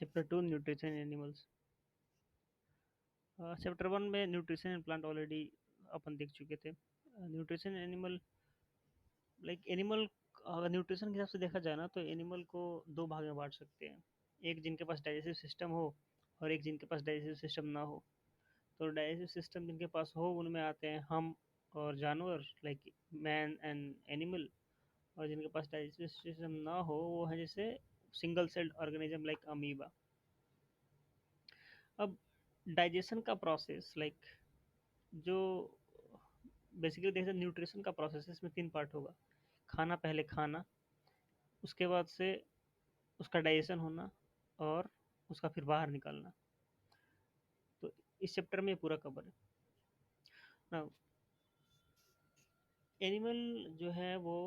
Chapter 2 nutrition animals. Chapter 1 में nutrition and plant already अपन देख चुके थे। Nutrition animal like animal nutrition के हिसाब से देखा जाए ना तो एनिमल को दो भाग में बांट सकते हैं। एक जिनके पास डाइजेस्टिव सिस्टम हो और एक जिनके पास डाइजेस्टिव सिस्टम ना हो। तो डाइजेस्टिव सिस्टम जिनके पास हो उनमें आते हैं हम और जानवर लाइक मैन एंड एनिमल। और जिनके पास डाइजेस्टिव सिस्टम ना हो वो है जैसे single celled organism like amoeba. अब डाइजेशन का प्रोसेस लाइक जो बेसिकली देखते हैं न्यूट्रिशन का प्रोसेस इसमें तीन पार्ट होगा। खाना, पहले खाना, उसके बाद से उसका डाइजेशन होना और उसका फिर बाहर निकालना। तो इस चैप्टर में ये पूरा कवर है ना। एनिमल जो है वो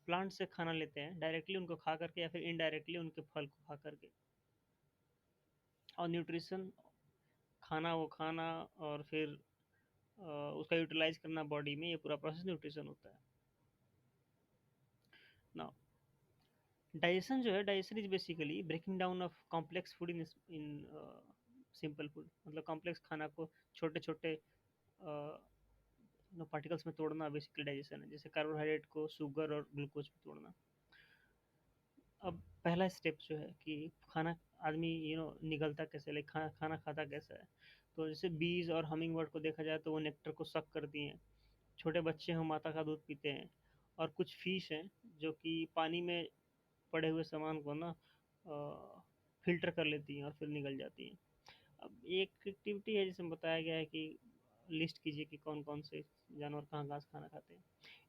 प्लांट से खाना लेते हैं डायरेक्टली उनको खा करके या फिर इनडायरेक्टली उनके फल को खा करके। और न्यूट्रिशन, खाना वो खाना और फिर उसका यूटिलाइज करना बॉडी में, ये पूरा प्रोसेस न्यूट्रिशन होता है ना। डाइजेशन जो है, digestion is basically breaking down of complex food in in simple food. मतलब कॉम्प्लेक्स खाना को छोटे छोटे पार्टिकल्स में तोड़ना बेसिकली डाइजेशन है। जैसे कार्बोहाइड्रेट को शुगर और ग्लूकोज में तोड़ना। अब पहला स्टेप जो है कि खाना आदमी निगलता कैसे, लाइक खाना खाता कैसा है। तो जैसे बीज और हमिंग बर्ड को देखा जाए तो वो नेक्टर को सक करती हैं। छोटे बच्चे हम माता का दूध पीते हैं। और कुछ फिश हैं जो कि पानी में पड़े हुए सामान को ना फ़िल्टर कर लेती हैं और फिर निगल जाती हैं। अब एक एक्टिविटी है जिसमें बताया गया है कि लिस्ट कीजिए कि कौन-कौन से जानवर कहाँ-कहाँ से खाना खाते हैं।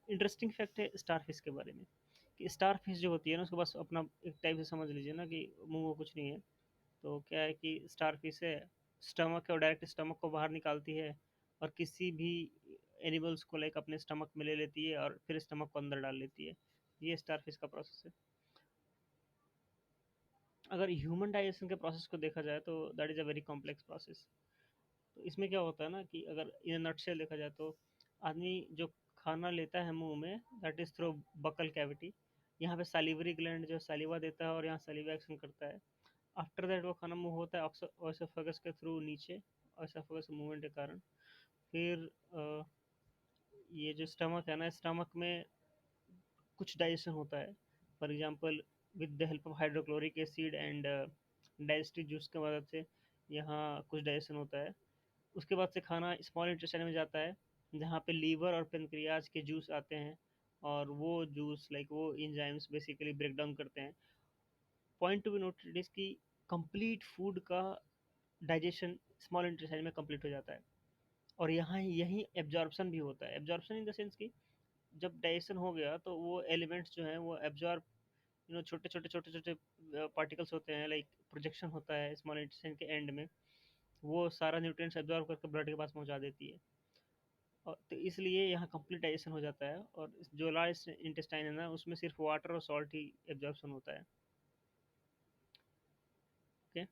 इंटरेस्टिंग फैक्ट है स्टारफिश के बारे में कि स्टारफिश जो होती है ना उसको बस अपना एक टाइप से समझ लीजिए ना कि मुँह में कुछ नहीं है। तो क्या है कि स्टारफिश है, स्टमक है और डायरेक्ट स्टमक को बाहर निकालती है और किसी भी एनिमल्स को लाइक अपने स्टमक में ले लेती है और फिर स्टमक को अंदर डाल लेती है। ये स्टारफिश का प्रोसेस है। अगर ह्यूमन डाइजेशन के प्रोसेस को देखा जाए तो that is a very complex process. तो इसमें क्या होता है ना कि अगर इन नटशेल देखा जाए तो आदमी जो खाना लेता है मुंह में that is through buccal cavity. यहाँ पे सैलिवरी ग्लैंड जो सैलिवा देता है और यहाँ सैलिवा एक्शन करता है। आफ्टर दैट वो खाना मुंह होता है ओएसोफेगस के थ्रू नीचे, ओएसोफेगस मूवमेंट के कारण। फिर ये जो स्टमक है ना, स्टमक में कुछ डाइजेशन होता है। For example with the help of hydrochloric acid and digestive juice की मदद से यहाँ कुछ डाइजेशन होता है। उसके बाद से खाना स्मॉल इंटेस्टाइन में जाता है जहाँ पे लीवर और पेनक्रियाज के जूस आते हैं। और वो जूस लाइक वो इंजाइम्स बेसिकली ब्रेक डाउन करते हैं। Point to be noted is कि कंप्लीट फूड का डाइजेशन स्मॉल इंटेस्टाइन में कंप्लीट हो जाता है। और यहाँ यही एब्जॉर्प्शन भी होता है। एब्जॉर्प्शन इन द सेंस कि जब डाइजेशन हो गया तो वो एलिमेंट्स जो हैं वो एब्जॉर्ब, छोटे छोटे छोटे छोटे पार्टिकल्स होते हैं, लाइक प्रोजेक्शन होता है स्मॉल इंटेस्टाइन के एंड में। वो सारा न्यूट्रिएंट्स एब्जॉर्ब करके ब्लड के पास पहुंचा देती है। और तो इसलिए यहाँ कंप्लीट डाइजेशन हो जाता है। और जो लार्ज इंटेस्टाइन है ना उसमें सिर्फ वाटर और सॉल्ट ही एब्जॉर्प्शन होता है। ओके।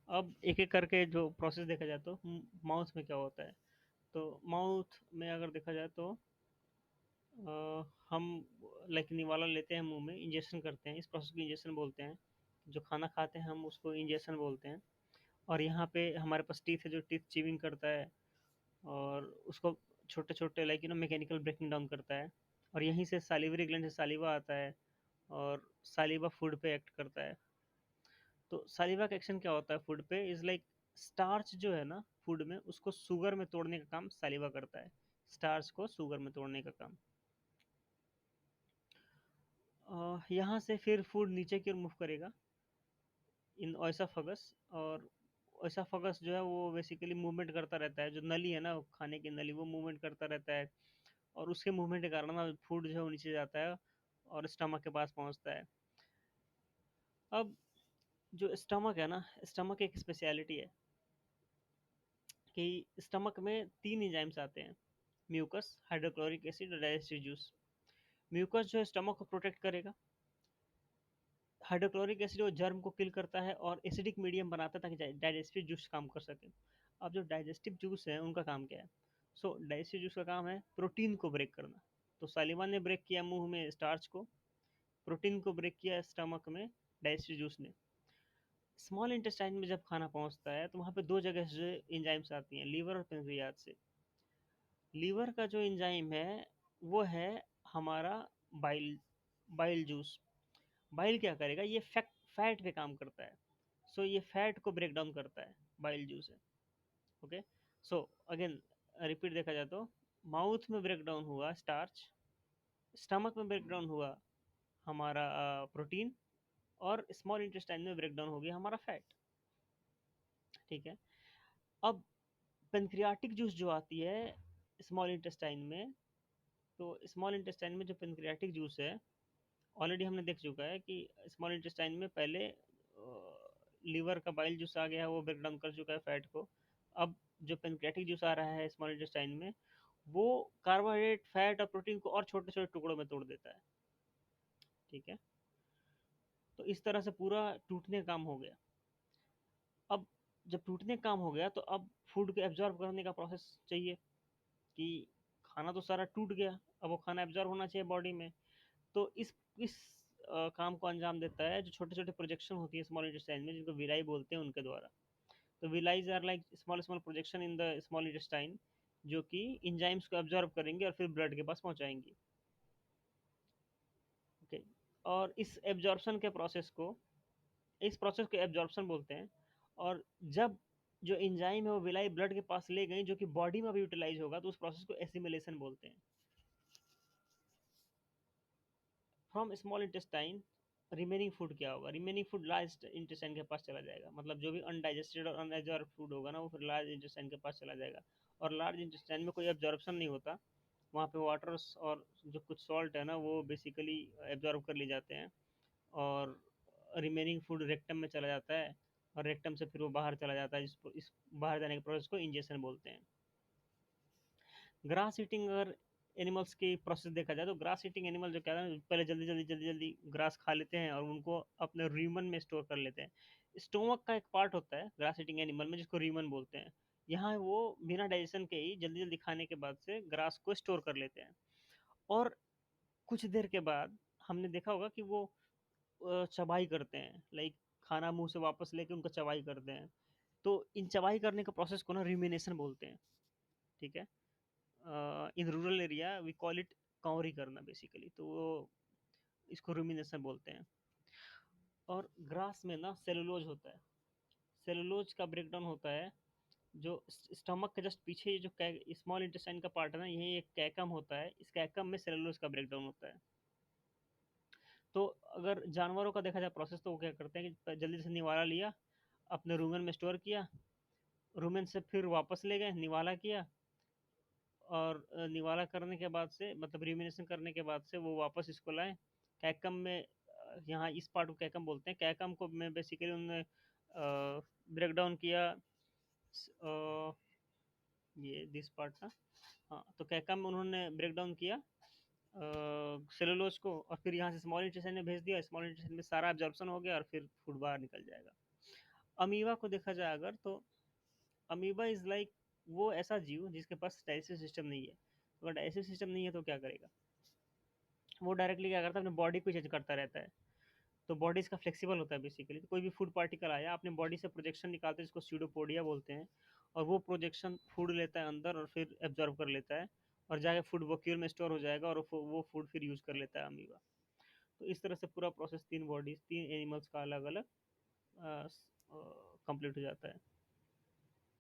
अब एक एक करके जो प्रोसेस देखा जाए तो माउथ में क्या होता है। तो माउथ में अगर देखा जाए तो हम लाइक निवाला लेते हैं मुंह में, इंजेक्शन करते हैं, इस प्रोसेस को इंजेक्शन बोलते हैं। जो खाना खाते हैं हम उसको इंजेक्शन बोलते हैं। और यहाँ पे हमारे पास टीथ है जो टीथ चीविंग करता है और उसको छोटे छोटे लाइक मैकेनिकल ब्रेकिंग डाउन करता है। और यहीं से सालिवरी ग्लैंड से सालिवा आता है और सालिवा फूड पे एक्ट करता है। तो सालिवा का एक्शन क्या होता है फूड पे इज लाइक स्टार्च जो है ना फूड में उसको शुगर में तोड़ने का काम सालिवा करता है। स्टार्च को शुगर में तोड़ने का काम। यहाँ से फिर फूड नीचे की ओर मूव करेगा इन ओएसोफेगस। और ओएसोफेगस जो है वो बेसिकली मूवमेंट करता रहता है। जो नली है ना खाने की नली वो मूवमेंट करता रहता है। और उसके मूवमेंट के कारण ना फूड जो है वो नीचे जाता है और स्टमक के पास पहुंचता है। अब जो स्टमक है ना, स्टमक एक स्पेशलिटी है कि स्टमक में तीन एंजाइम्स आते हैं। म्यूकस, हाइड्रोक्लोरिक एसिड और डाइजेस्टिव जूस। म्यूकस जो है स्टमक को प्रोटेक्ट करेगा। हाइड्रोक्लोरिक एसिड वो जर्म को किल करता है और एसिडिक मीडियम बनाता है ताकि डाइजेस्टिव जूस काम कर सके। अब जो डाइजेस्टिव जूस है उनका काम क्या है। सो डाइजेस्टिव जूस का काम है प्रोटीन को ब्रेक करना। तो सालिवा ने ब्रेक किया मुंह में स्टार्च को, प्रोटीन को ब्रेक किया स्टमक में डाइजेस्टिव जूस ने। स्मॉल इंटेस्टाइन में जब खाना पहुंचता है तो वहाँ पे दो जगह से एंजाइम्स आती हैं, लीवर और पेनक्रियाज से। लीवर का जो एंजाइम है वो है हमारा बाइल बाइल जूस। बाइल क्या करेगा, ये फैट पे काम करता है। सो ये फैट को ब्रेक डाउन करता है, बाइल जूस है। ओके। सो अगेन रिपीट देखा जाए तो माउथ में ब्रेक डाउन हुआ स्टार्च, स्टमक में ब्रेक डाउन हुआ हमारा प्रोटीन, और स्मॉल इंटेस्टाइन में ब्रेक डाउन हो गया हमारा फैट। ठीक है। अब पेनक्रियाटिक जूस जो आती है स्मॉल इंटेस्टाइन में, तो स्मॉल इंटेस्टाइन में जो पेनक्रियाटिक जूस है, ऑलरेडी हमने देख चुका है कि स्मॉल इंटेस्टाइन में पहले लीवर का बाइल जूस आ गया है, वो ब्रेक डाउन कर चुका है फैट को। अब जो पेनक्रियाटिक जूस आ रहा है स्मॉल इंटेस्टाइन में, वो कार्बोहाइड्रेट, फैट और प्रोटीन को और छोटे छोटे टुकड़ों में तोड़ देता है। ठीक है। तो इस तरह से पूरा टूटने का काम हो गया। अब जब टूटने का काम हो गया तो अब फूड को एब्जॉर्ब करने का प्रोसेस चाहिए, कि खाना तो सारा टूट गया, अब वो खाना एब्जॉर्ब होना चाहिए बॉडी में। तो इस काम को अंजाम देता है जो छोटे छोटे प्रोजेक्शन होती है स्मॉल इंटेस्टाइन में, जिनको विलाई बोलते हैं, उनके द्वारा। तो villi are like small small projection in the small intestine, जो कि इंजाइम्स को एब्जॉर्ब करेंगे और फिर ब्लड के पास पहुंचाएंगे। ओके। और इस प्रोसेस को एब्जॉर्प्शन बोलते हैं। और जब जो एंजाइम है वो विलाई ब्लड के पास ले गई, जो कि बॉडी में भी यूटिलाइज होगा, तो उस प्रोसेस को एसिमिलेशन बोलते हैं। From small intestine remaining food क्या होगा, रिमेनिंग फूड लार्ज इंटेस्टाइन के पास चला जाएगा। मतलब जो भी अनडाइजेस्टेड और अनएब्जॉर्ब फूड होगा ना, वो फिर लार्ज इंटेस्टाइन के पास चला जाएगा। और लार्ज इंटेस्टाइन में कोई एब्जॉर्प्शन नहीं होता, वहाँ पे वाटर और जो कुछ सॉल्ट है ना, वो बेसिकली एब्जॉर्ब कर लिए जाते हैं। और रिमेनिंग फूड रेक्टम में चला जाता है, और रेक्टम से फिर वो बाहर चला जाता है, जिसको इस बाहर जाने के प्रोसेस को इंजेक्शन बोलते हैं। ग्रास ईटिंग अगर एनिमल्स की प्रोसेस देखा जाए, तो ग्रास ईटिंग एनिमल जो कहते हैं, पहले जल्दी जल्दी ग्रास खा लेते हैं और उनको अपने रीमन में स्टोर कर लेते हैं। स्टोमक का एक पार्ट होता है ग्रास ईटिंग एनिमल में, जिसको रीमन बोलते हैं। यहाँ वो बिना डाइजेशन के ही जल्दी जल्दी खाने के बाद से ग्रास को स्टोर कर लेते हैं। और कुछ देर के बाद हमने देखा होगा कि वो चबाई करते हैं, लाइक खाना मुंह से वापस लेके उनका चबाई करते हैं। तो इन चबाई करने का प्रोसेस को ना रिमिनेशन बोलते हैं। ठीक है। In rural area we call it काउरी करना बेसिकली, तो वो इसको रुमिनेशन बोलते हैं। और ग्रास में ना सेलुलोज होता है, सेलुलोज का ब्रेकडाउन होता है जो स्टमक के जस्ट पीछे, जो स्मॉल इंटेस्टाइन का पार्ट है ना, यही एक कैकम होता है, इस कैकम में सेलुलोज का ब्रेकडाउन होता है। तो अगर जानवरों का देखा जाए प्रोसेस, तो वो क्या करते हैं कि जल्दी से निवाला लिया, अपने रूमेन में स्टोर किया, रूमेन से फिर वापस ले गए, निवाला किया, और निवाला करने के बाद से, मतलब रिमिनेशन करने के बाद से, वो वापस इसको लाए कैकम में। यहाँ इस पार्ट को कैकम बोलते हैं। कैकम को में बेसिकली उन्होंने ब्रेक डाउन किया, ये दिस पार्ट था। हाँ, तो कैकम में उन्होंने ब्रेक डाउन किया सेलुलोज को, और फिर यहाँ से स्मॉल इंटेस्टाइन में भेज दिया, स्मॉल इंटेस्टाइन में सारा एब्जॉर्प्शन हो गया और फिर फूड बाहर निकल जाएगा। अमीबा को देखा जाए अगर, तो अमीबा इज लाइक वो ऐसा जीव जिसके पास डाइजेस्टिव सिस्टम नहीं है। अगर डाइजेस्टिव सिस्टम नहीं है तो क्या करेगा, वो डायरेक्टली क्या करता है, अपने बॉडी को चेंज करता रहता है। तो बॉडी इसका फ्लेक्सिबल होता है बेसिकली। तो कोई भी फूड पार्टिकल आया, अपने बॉडी से प्रोजेक्शन निकालते हैं, जिसको स्यूडोपोडिया बोलते हैं। और वो प्रोजेक्शन फूड लेता है अंदर और फिर एब्जॉर्व कर लेता है, और जाके फूड वक्यूल में स्टोर हो जाएगा, और वो फूड फिर यूज कर लेता है अमीबा। तो इस तरह से पूरा प्रोसेस तीन बॉडीज, तीन एनिमल्स का अलग अलग कंप्लीट हो जाता है।